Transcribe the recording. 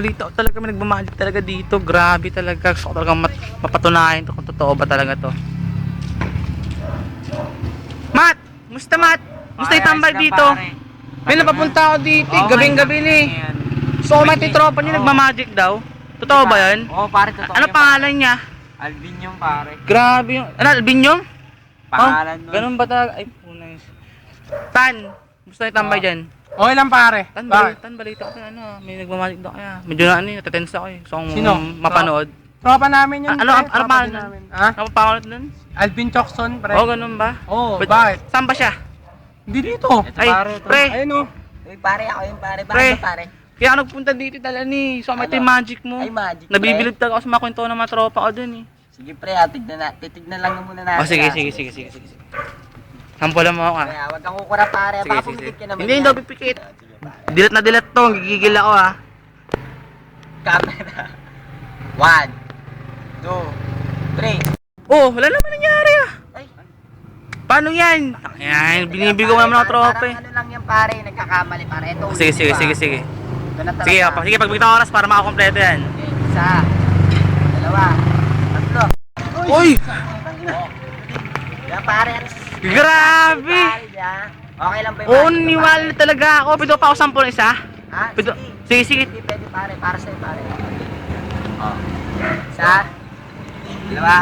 Dito talaga may nagmamagic talaga dito. Grabe talaga. Gusto ko talaga mapatunayan to kung totoo ba talaga to. Mat! Musta Mat? Musta yung tambay dito? May napapunta ako dito. Gabing-gabi ni. So may titropa niyo nagmamagic daw. Totoo ba yan? Oo pare, totoo. Ano pangalan niya? Alvin yung pare. Grabe yung... Ano, Albinyong? Pangalan nun. Ganun ba talaga? Ay, punay. Tan! Musta yung tambay dyan? Okay lang pare. Tan, balita ko ano, may nagmamagic daw kaya. Medyo na ano yun, natatense ako eh. So, Sino? mapanood. Tropa namin yun. Ano pre. Tropa pangalan din nun? namin. Ha? Ano pangalan nun? Alvin Chokson, pre. Oo, ganun ba? Oo, bakit? Saan ba siya? Hindi dito. Ito Ay, pare, ito. pre! Ayun o. Uy pare, ako yung pare. Pre. Bakit ba pare? Kaya ako nagpunta dito tala ni. So, may Ano? yung magic mo. Ay, magic, pre. Nabibilib talaga ako sa mga kwento ng mga tropa ko dun eh. Sige pre, titignan lang muna natin. Oh, sige. Hampulan mo ako ah. Kaya wag kang kukura pare, baka pumikit ka naman. Hindi, hindi ako pipikit. Dilat na dilat to, gigigil ako ah. Camera. 1, 2, 3. Oh, wala naman nangyari ah. Ay, Paano yan? Ayan, binibigo mo naman ako tropa eh. Parang ano lang yan pare, nagkakamali pare. Ito. Sige. Ito na talaga. Sige, pagbigyan ng oras para makakompleto yan. Okay, isa, dalawa, tatlo. Uy! Yan pare, ano? Grabe! Pare, yan. Okay lang ba yung Oo, magic, niwala na talaga ako. Pwede pa ako 10 isa? Ha? Pwede. Sige. Hindi pwede pare, para sa'yo pare. Oh. Isa, dalawa,